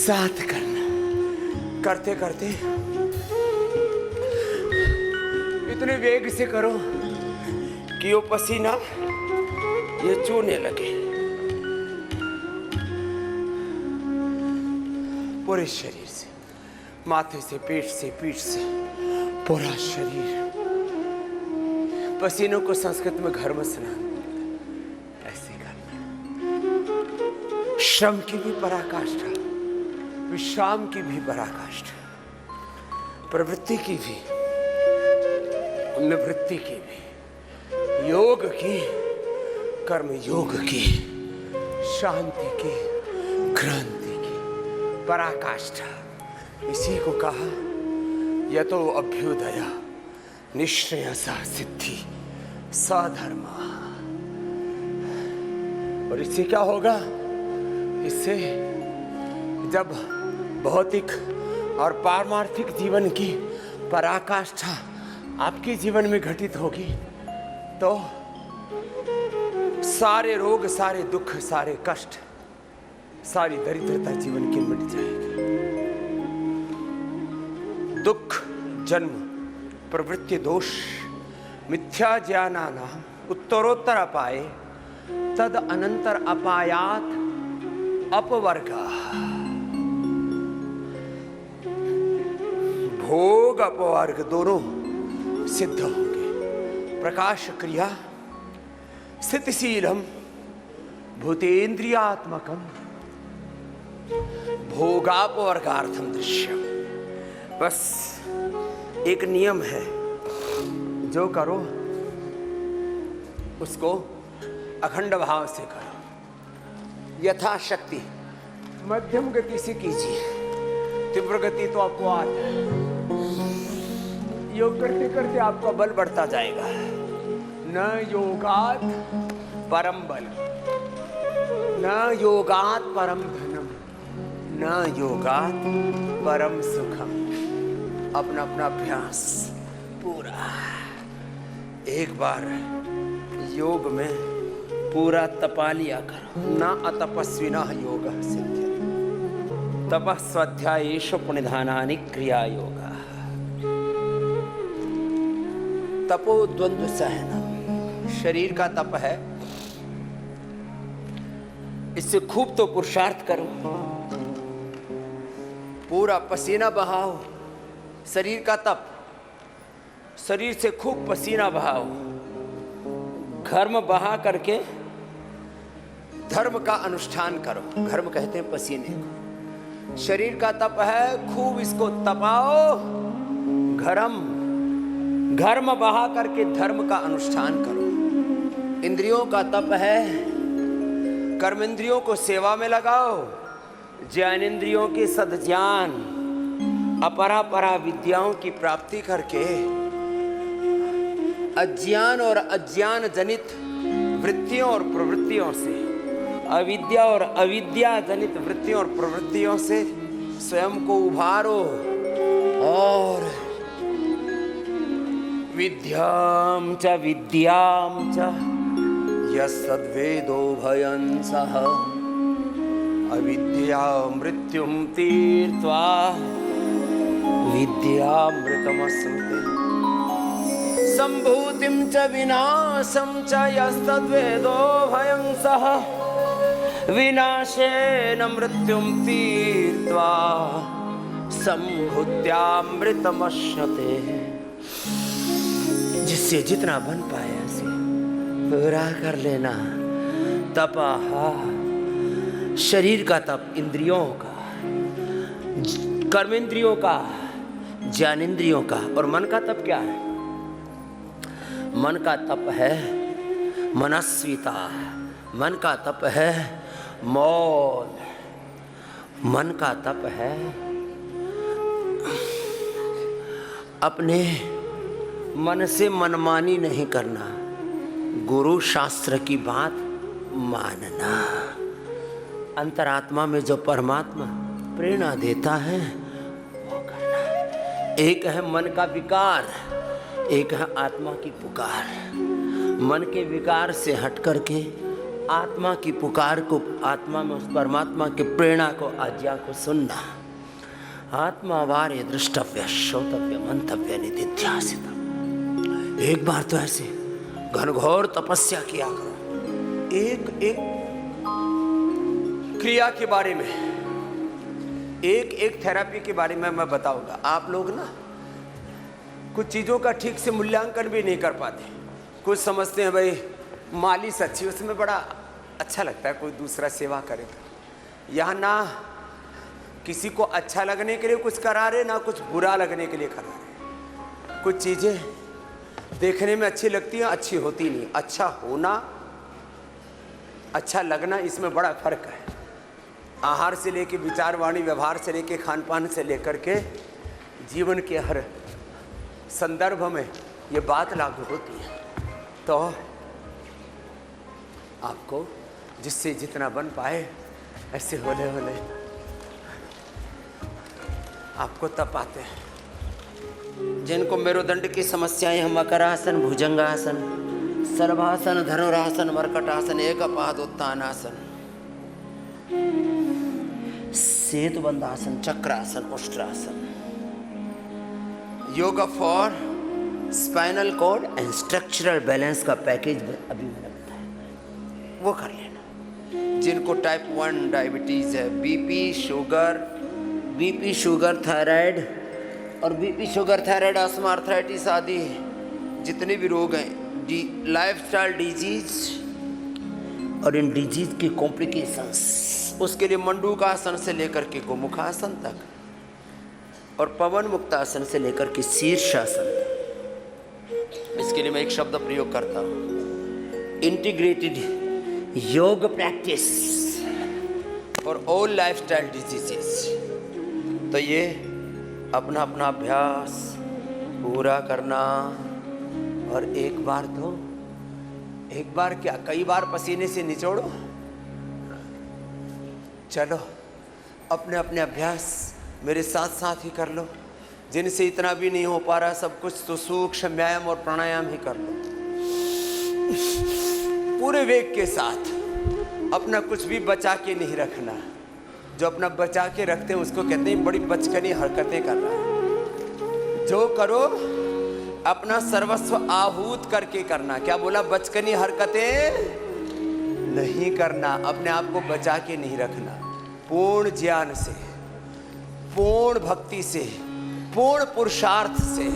साथ करना, करते करते इतने वेग से करो कि वो पसीना ये चूने लगे पूरे शरीर से, माथे से, पेट से, पीठ से, पूरा शरीर। पसीनों को संस्कृत में घर्म स्नान बोलते हैं। ऐसे करना। श्रम की भी पराकाष्ठा, विश्राम की भी पराकाष्ठा, प्रवृत्ति की भी, निवृत्ति की भी, योग की, कर्म योग की, शांति की, क्रांति की पराकाष्ठा। इसी को कहा यतो अभ्युदय निश्रेयसा सिद्धि सधर्मा। और इससे क्या होगा? इससे जब भौतिक और पारमार्थिक जीवन की पराकाष्ठा आपके जीवन में घटित होगी तो सारे रोग, सारे दुख, सारे कष्ट, सारी दरिद्रता जीवन की मिट जाएगी। दुख, जन्म, प्रवृत्ति दोष, मिथ्या ज्ञानानां उत्तरोत्तर अपाये तद अनंतर अपायात अपवर्गः। भोग अपवर्ग दोनों सिद्ध होंगे। प्रकाश क्रिया स्थितिशीलम भूतेन्द्रियात्मकम भोगापवर्गार्थम दृश्यम। बस एक नियम है, जो करो उसको अखंड भाव से करो, यथाशक्ति। मध्यम गति से कीजिए, तीव्र गति तो आपको आता है। योग करते करते आपका बल बढ़ता जाएगा। न योगात परम बल, न योगात परम धनम, न योगात परम सुखम। अपना अपना अभ्यास पूरा एक बार योग में पूरा तपा लिया करो। न अतपस्विना योग सिद्ध्यति तपस्वाध्यायेषु पुण्यधानानि क्रिया योगा। तपो द्वंद्व सहनम शरीर का तप है, इससे खूब तो पुरुषार्थ करो, पूरा पसीना बहाओ। शरीर का तप, शरीर से खूब पसीना बहाओ, घर्म बहा करके धर्म का अनुष्ठान करो। घर्म कहते हैं पसीने को। शरीर का तप है, खूब इसको तपाओ, घर्म बहा करके धर्म का अनुष्ठान करो। इंद्रियों का तप है, कर्मेंद्रियों को सेवा में लगाओ, ज्ञानेंद्रियों के सद्ज्ञान, अपरापरा विद्याओं की प्राप्ति करके अज्ञान और अज्ञान जनित वृत्तियों और प्रवृत्तियों से, अविद्या और अविद्या जनित वृत्तियों और प्रवृत्तियों से स्वयं को उभारो। और विद्यां च यस्सद्वेदो भयं सः अविद्या मृत्युं तीर्त्वा विद्यामृतमश्नुते सम्भूतिं च विनाशं च यस्तद्वेदो भयं सः विनाशेन मृत्युं तीर्त्वा सम्भूत्यामृतमश्नुते। जिससे जितना बन पाए ऐसे पूरा कर लेना। तपः शरीर का तप, इंद्रियों का, कर्मेंद्रियों का, ज्ञानेंद्रियों का। और मन का तप क्या है? मन का तप है मनस्विता, मन का तप है मौन, मन का तप है अपने मन से मनमानी नहीं करना, गुरु शास्त्र की बात मानना। अंतरात्मा में जो परमात्मा प्रेरणा देता है वो करना। एक है मन का विकार, एक है आत्मा की पुकार। मन के विकार से हट करके आत्मा की पुकार को, आत्मा में उस परमात्मा के प्रेरणा को, आज्ञा को सुनना। आत्मा वारे दृष्टव्य श्रोतव्य मंतव्य निधिध्यासित। एक बार तो ऐसे घनघोर तपस्या किया करो। एक एक क्रिया के बारे में, एक एक थेरेपी के बारे में मैं बताऊंगा। आप लोग ना कुछ चीज़ों का ठीक से मूल्यांकन भी नहीं कर पाते। कुछ समझते हैं भाई मालिश अच्छी, उसमें बड़ा अच्छा लगता है कोई दूसरा सेवा करे तो। यहाँ ना किसी को अच्छा लगने के लिए कुछ करा रहे, ना कुछ बुरा लगने के लिए करा रहे। कुछ चीज़ें देखने में अच्छी लगती हैं, अच्छी होती नहीं। अच्छा होना, अच्छा लगना, इसमें बड़ा फर्क है। आहार से लेके विचार वाणी व्यवहार से लेके खान पान से लेकर के जीवन के हर संदर्भ में ये बात लागू होती है। तो आपको जिससे जितना बन पाए ऐसे होले होले आपको तपाते हैं। जिनको मेरुदंड की समस्याएं हैं, मकरासन, भुजंगासन, सर्वासन, धनुरासन, मर्कटासन, एकपादोत्थानासन, सेतुबंधासन, चक्रासन, उष्ट्रासन, yoga for spinal cord and structural balance का पैकेज अभी मैंने बताया, वो कर लेना। जिनको टाइप 1 डायबिटीज़ है, बीपी शुगर थायराइड और BP sugar thyroid asthma arthritis आदि जितने भी रोग हैं, लाइफस्टाइल डिजीज और इन डिजीज की कॉम्प्लिकेशंस, उसके लिए मंडूकासन से लेकर के गोमुखासन तक और पवन मुक्तासन से लेकर के शीर्षासन तक। इसके लिए मैं एक शब्द प्रयोग करता हूँ, इंटीग्रेटेड योग practice for all lifestyle diseases. तो ये अपना अपना अभ्यास पूरा करना। और एक बार तो, एक बार क्या, कई बार पसीने से निचोड़ो। चलो अपने अपने अभ्यास मेरे साथ साथ ही कर लो। जिनसे इतना भी नहीं हो पा रहा सब कुछ, तो सूक्ष्म व्यायाम और प्राणायाम ही कर लो पूरे वेग के साथ। अपना कुछ भी बचा के नहीं रखना। जो अपना बचा के रखते हैं उसको कहते हैं बड़ी बचकानी हरकतें कर रहा है। जो करो अपना सर्वस्व आहूत करके करना। क्या बोला? बचकानी हरकतें नहीं करना, अपने आप को बचा के नहीं रखना। पूर्ण ज्ञान से, पूर्ण भक्ति से, पूर्ण पुरुषार्थ से,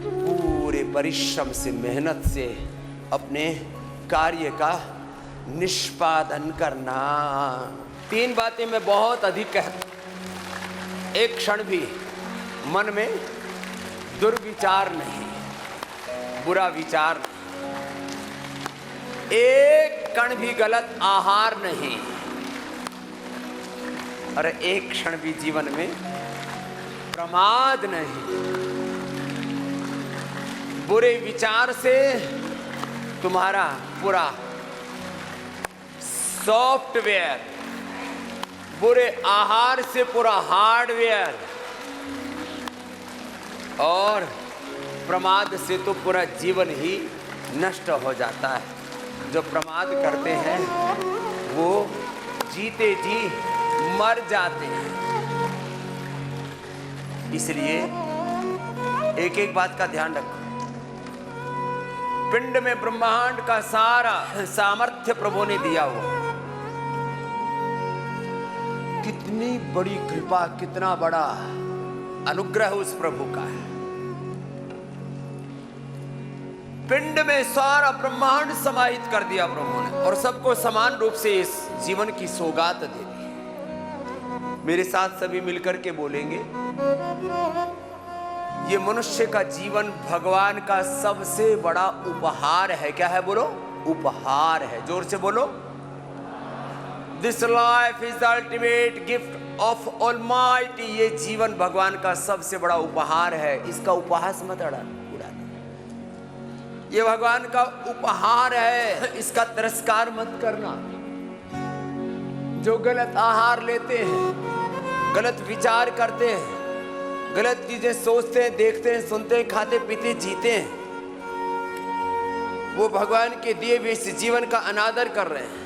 पूरे परिश्रम से, मेहनत से अपने कार्य का निष्पादन करना। 3 बातें मैं बहुत अधिक कहता। एक क्षण भी मन में दुर्विचार नहीं, बुरा विचार नहीं, एक कण भी गलत आहार नहीं, और एक क्षण भी जीवन में प्रमाद नहीं। बुरे विचार से तुम्हारा पूरा सॉफ्टवेयर, बुरे आहार से पूरा हार्डवेयर, और प्रमाद से तो पूरा जीवन ही नष्ट हो जाता है। जो प्रमाद करते हैं वो जीते जी मर जाते हैं। इसलिए एक एक बात का ध्यान रखो। पिंड में ब्रह्मांड का सारा सामर्थ्य प्रभु ने दिया हुआ। कितनी बड़ी कृपा, कितना बड़ा अनुग्रह उस प्रभु का है। पिंड में सारा ब्रह्मांड समाहित कर दिया प्रभु ने, और सबको समान रूप से इस जीवन की सौगात दे दी। मेरे साथ सभी मिलकर के बोलेंगे, ये मनुष्य का जीवन भगवान का सबसे बड़ा उपहार है। क्या है? बोलो, उपहार है। जोर से बोलो। This life is the ultimate gift of almighty. ये जीवन भगवान का सबसे बड़ा उपहार है। इसका उपहास मत उड़ा। ये भगवान का उपहार है, इसका तिरस्कार मत करना। जो गलत आहार लेते हैं, गलत विचार करते हैं, गलत चीजें सोचते हैं, देखते हैं, सुनते हैं, खाते पीते जीते हैं, वो भगवान के दिए हुए इस जीवन का अनादर कर रहे हैं।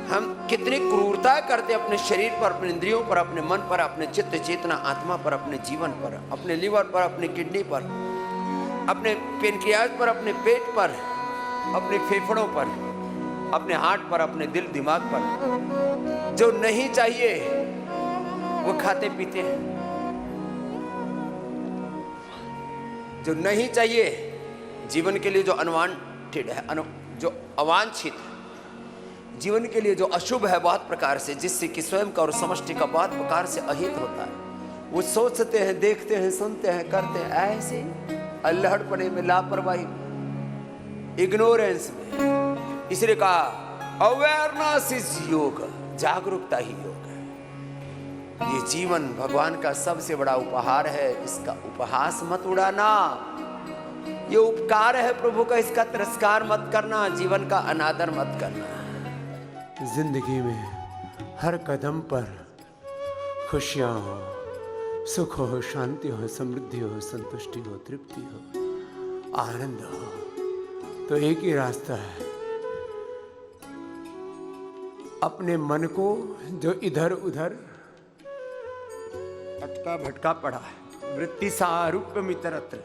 हम कितनी क्रूरता करते अपने शरीर पर, अपने इंद्रियों पर, अपने मन पर, अपने चित्त चेतना आत्मा पर, अपने जीवन पर, अपने लिवर पर, अपने किडनी पर, अपने पेनक्रियाज पर, अपने पेट पर, अपने फेफड़ों पर, अपने हार्ट पर, अपने दिल दिमाग पर। जो नहीं चाहिए वो खाते पीते हैं, जो नहीं चाहिए जीवन के लिए, जो अनवांटेड है, जो अवांछित है जीवन के लिए, जो अशुभ है बहुत प्रकार से, जिससे कि स्वयं का और समष्टि का बहुत प्रकार से अहित होता है, वो सोचते हैं, देखते हैं, सुनते हैं, करते हैं ऐसे अल्हड़पने में, लापरवाही में, इग्नोरेंस में। इसलिए कहा अवेयरनेस इज योग, जागरूकता ही योग है। ये जीवन भगवान का सबसे बड़ा उपहार है, इसका उपहास मत उड़ाना। ये उपकार है प्रभु का, इसका तिरस्कार मत करना, जीवन का अनादर मत करना। जिंदगी में हर कदम पर खुशियाँ हो, सुख हो, शांति हो, समृद्धि हो, संतुष्टि हो, तृप्ति हो, आनंद हो, तो एक ही रास्ता है। अपने मन को जो इधर उधर अटका भटका पड़ा है, वृत्ति सारूप्य मित्रत्र,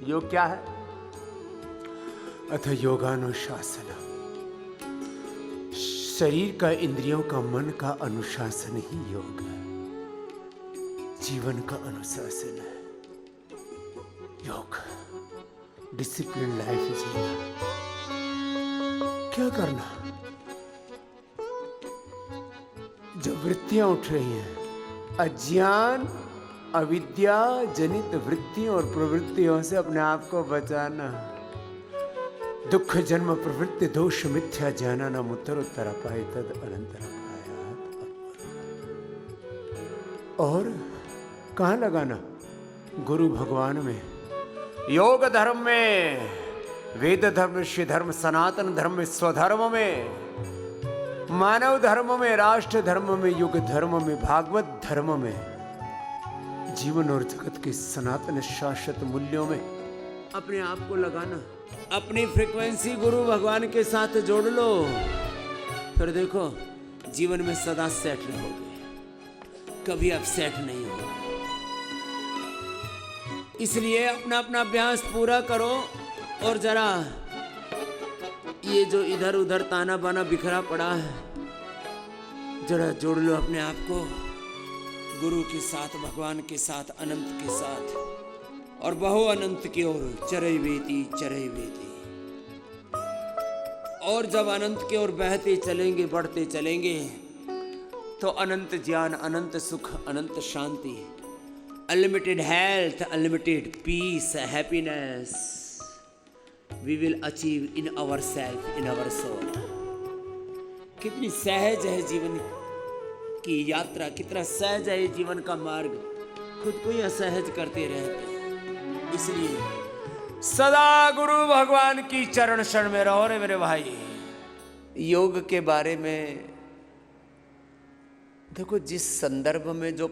योग क्या है? अथ योगानुशासन, शरीर का, इंद्रियों का, मन का अनुशासन ही योग है, जीवन का अनुशासन है योग। डिसिप्लिन लाइफ जीना। क्या करना? जो वृत्तियां उठ रही हैं, अज्ञान अविद्या जनित वृत्तियों और प्रवृत्तियों से अपने आप को बचाना। दुख जन्म प्रवृत्ति दोष मिथ्या जाना न उत्तर पाए तद अनंतर पाया। और कहाँ लगाना? गुरु भगवान में, योग धर्म में, वेद धर्म, ऋषि धर्म, सनातन धर्म में, स्वधर्म में, मानव धर्म में, राष्ट्र धर्म में, युग धर्म में, भागवत धर्म में, जीवन और जगत के सनातन शाश्वत मूल्यों में अपने आप को लगाना। अपनी फ्रीक्वेंसी गुरु भगवान के साथ जोड़ लो, फिर देखो जीवन में सदा सेट रहोगे, कभी अपसेट नहीं होगा। इसलिए अपना अपना अभ्यास पूरा करो और जरा ये जो इधर उधर ताना बाना बिखरा पड़ा है, जरा जोड़ लो अपने आप को गुरु के साथ, भगवान के साथ, अनंत के साथ, और बहु अनंत की ओर चरई बेती चरई बेती। और जब अनंत की ओर बहते चलेंगे, बढ़ते चलेंगे, तो अनंत ज्ञान, अनंत सुख, अनंत शांति, unlimited health, unlimited peace, happiness we will achieve in our self, in our soul. कितनी सहज है जीवन की यात्रा, कितना सहज है जीवन का मार्ग, खुद को ही असहज करते रहते हैं। इसलिए सदा गुरु भगवान की चरण शरण में रहो रे मेरे भाई। योग के बारे में देखो, जिस संदर्भ में जो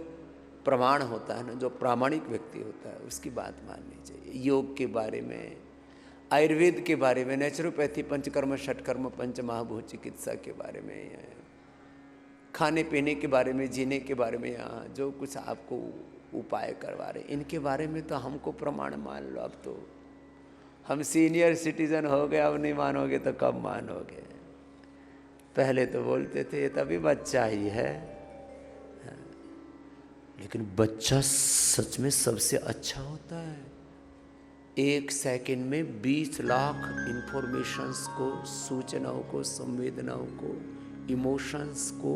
प्रमाण होता है ना, जो प्रामाणिक व्यक्ति होता है, उसकी बात माननी चाहिए। योग के बारे में, आयुर्वेद के बारे में, नेचुरोपैथी, पंचकर्म, षटकर्म, पंच महाभूत चिकित्सा के बारे में, खाने पीने के बारे में, जीने के बारे में, यहाँ जो कुछ आपको उपाय करवा रहे, इनके बारे में तो हमको प्रमाण मान लो। अब तो हम सीनियर सिटीजन हो गए, अब नहीं मानोगे तो कब मानोगे? पहले तो बोलते थे ये तभी बच्चा ही है, लेकिन बच्चा सच में सबसे अच्छा होता है। 1 सेकंड में 20 लाख इंफॉर्मेशंस को, सूचनाओं को, संवेदनाओं को, इमोशंस को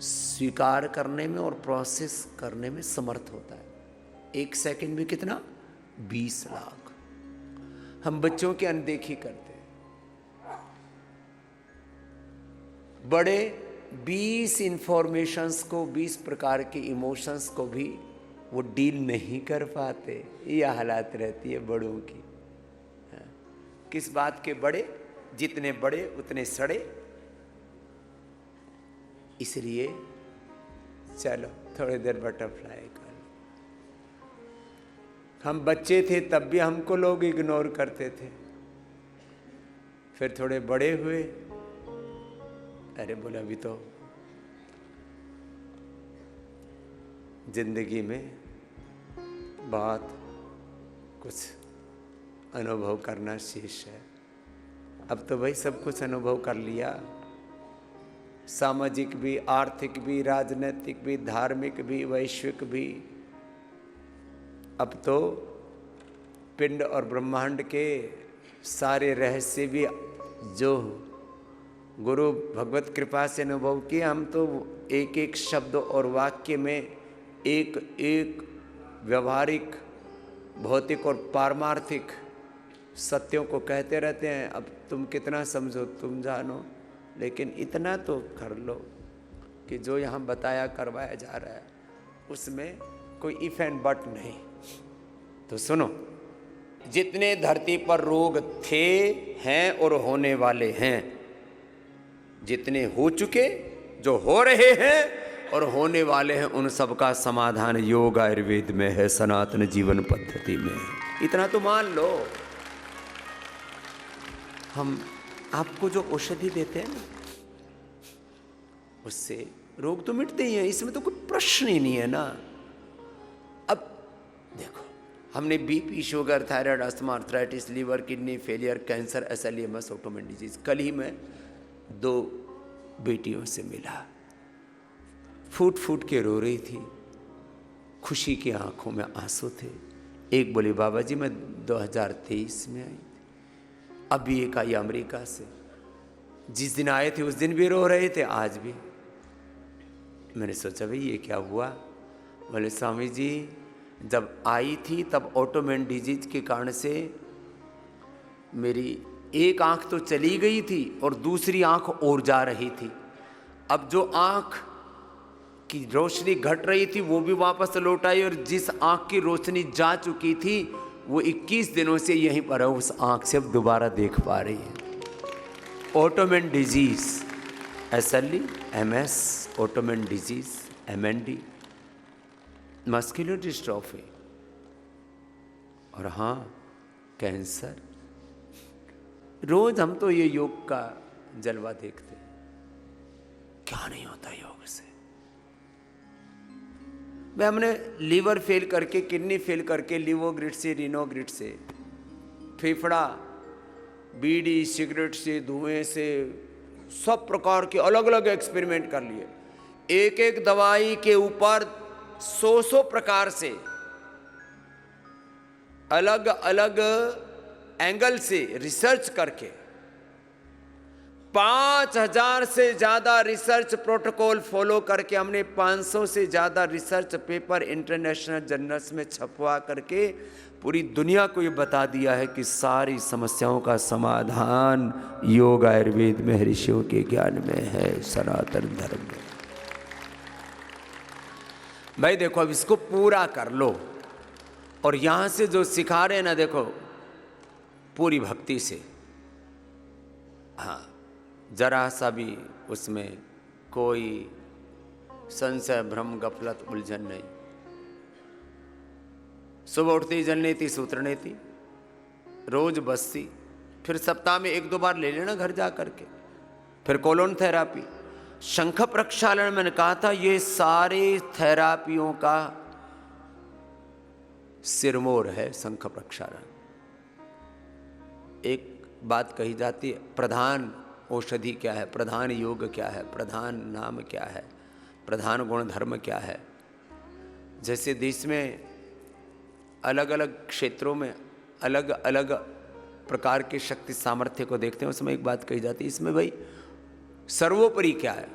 स्वीकार करने में और प्रोसेस करने में समर्थ होता है। 1 सेकंड में कितना? 20 लाख। हम बच्चों की अनदेखी करते हैं। बड़े 20 इंफॉर्मेशंस को, 20 प्रकार के इमोशंस को भी वो डील नहीं कर पाते। ये हालात रहती है बड़ों की। किस बात के बड़े? जितने बड़े उतने सड़े। इसलिए चलो थोड़ी देर बटरफ्लाई कर, हम बच्चे थे तब भी हमको लोग इग्नोर करते थे, फिर थोड़े बड़े हुए, अरे बोले अभी तो जिंदगी में बहुत कुछ अनुभव करना शेष है। अब तो भाई सब कुछ अनुभव कर लिया, सामाजिक भी, आर्थिक भी, राजनीतिक भी, धार्मिक भी, वैश्विक भी। अब तो पिंड और ब्रह्मांड के सारे रहस्य भी जो गुरु भगवत कृपा से अनुभव किए, हम तो एक एक शब्द और वाक्य में एक एक व्यवहारिक, भौतिक और पारमार्थिक सत्यों को कहते रहते हैं। अब तुम कितना समझो तुम जानो, लेकिन इतना तो कर लो कि जो यहाँ बताया करवाया जा रहा है उसमें कोई इफ एंड बट नहीं। तो सुनो, जितने धरती पर रोग थे, हैं और होने वाले हैं, जितने हो चुके, जो हो रहे हैं और होने वाले हैं, उन सब का समाधान योग आयुर्वेद में है, सनातन जीवन पद्धति में। इतना तो मान लो। हम आपको जो औषधि देते हैं ना, उससे रोग तो मिटते ही हैं, इसमें तो कोई प्रश्न ही नहीं है ना। अब देखो, हमने BP, sugar, thyroid, asthma, arthritis, liver, kidney failure, cancer, SLEMS, autoimmune disease. कल ही मैं 2 बेटियों से मिला, फूट फूट के रो रही थी, खुशी की आंखों में आंसू थे। एक बोली बाबा जी मैं 2023 में आई थी, अभी एक आई अमेरिका से, जिस दिन आए थे उस दिन भी रो रहे थे, आज भी। मैंने सोचा भाई ये क्या हुआ? बोले स्वामी जी जब आई थी तब ऑटोइम्यून डिजीज के कारण से मेरी एक आंख तो चली गई थी और दूसरी आंख और जा रही थी। अब जो आंख की रोशनी घट रही थी वो भी वापस लौट आई, और जिस आंख की रोशनी जा चुकी थी वो 21 दिनों से यहीं पर है, उस आंख से अब दोबारा देख पा रही है। Autoimmune disease, SLE, MS, autoimmune disease, MND, muscular dystrophy, और हाँ कैंसर। रोज हम तो ये योग का जलवा देखते, क्या नहीं होता योग से। भाई हमने लीवर फेल करके, किडनी फेल करके, लिवोग्रिड से, रिनोग्रिड से, फेफड़ा बीड़ी सिगरेट से, धुएं से, सब प्रकार के अलग अलग एक्सपेरिमेंट कर लिए। एक एक दवाई के ऊपर 100 प्रकार से अलग अलग एंगल से रिसर्च करके 5000 से ज़्यादा रिसर्च प्रोटोकॉल फॉलो करके हमने 500 से ज़्यादा रिसर्च पेपर इंटरनेशनल जर्नल्स में छपवा करके पूरी दुनिया को ये बता दिया है कि सारी समस्याओं का समाधान योग आयुर्वेद में, ऋषियों के ज्ञान में है, सनातन धर्म में। भाई देखो अब इसको पूरा कर लो, और यहाँ से जो सिखा रहे हैं ना, देखो पूरी भक्ति से, हाँ जरा सा भी उसमें कोई संशय, भ्रम, गफलत, उलझन नहीं। सुबह उठती जल नीति, सूत्र नीति, रोज बस्ती, फिर सप्ताह में 1-2 बार ले लेना घर जा करके, फिर कोलोन थेरापी, शंख प्रक्षालन। मैंने कहा था ये सारे थेरापियों का सिरमौर है शंख प्रक्षालन। एक बात कही जाती है, प्रधान औषधि क्या है, प्रधान योग क्या है, प्रधान नाम क्या है, प्रधान गुण धर्म क्या है। जैसे देश में अलग अलग क्षेत्रों में अलग अलग प्रकार के शक्ति सामर्थ्य को देखते हैं, उसमें एक बात कही जाती है, इसमें भाई सर्वोपरि क्या है,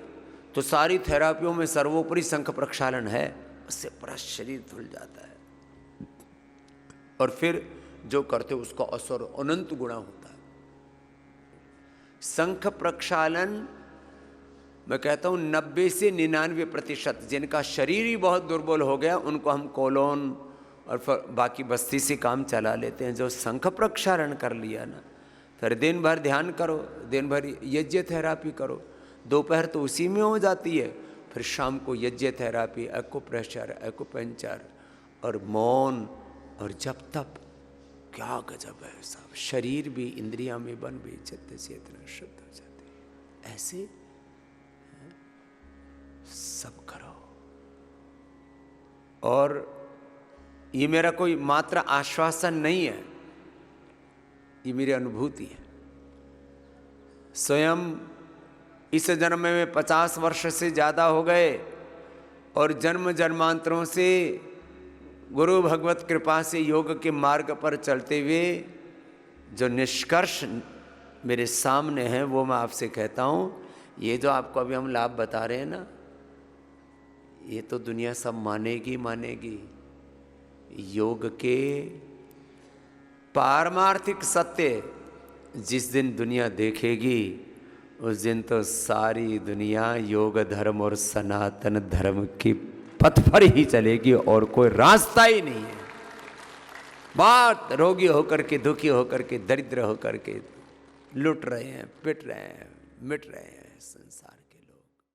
तो सारी थेरापियों में सर्वोपरि शंख प्रक्षालन है। उससे पूरा शरीर धुल जाता है, और फिर जो करते हो उसका असर अनंत गुणा होता है। शंख प्रक्षालन मैं कहता हूँ 90 से 99% जिनका शरीर ही बहुत दुर्बल हो गया उनको हम कोलोन और बाकी बस्ती से काम चला लेते हैं। जो शंख प्रक्षालन कर लिया ना, फिर दिन भर ध्यान करो, दिन भर यज्ञ थेरापी करो, दोपहर तो उसी में हो जाती है, फिर शाम को यज्ञ थेरापी, एक्यूप्रेशर, एक्यूपंचर और मौन और जब तब क्या गजब है साहब, शरीर भी इंद्रियां में बन भी चित्त चेतना शुद्ध हो जाती, ऐसे सब करो। और ये मेरा कोई मात्र आश्वासन नहीं है, ये मेरी अनुभूति है। स्वयं इस जन्म में 50 वर्ष से ज़्यादा हो गए और जन्म जन्मांतरों से गुरु भगवत कृपा से योग के मार्ग पर चलते हुए जो निष्कर्ष मेरे सामने हैं वो मैं आपसे कहता हूँ। ये जो आपको अभी हम लाभ बता रहे हैं ना, ये तो दुनिया सब मानेगी मानेगी। योग के पारमार्थिक सत्य जिस दिन दुनिया देखेगी, उस दिन तो सारी दुनिया योग धर्म और सनातन धर्म की पथ पर ही चलेगी और कोई रास्ता ही नहीं है। बात रोगी होकर के, दुखी होकर के, दरिद्र होकर के लुट रहे हैं, पिट रहे हैं, मिट रहे हैं संसार।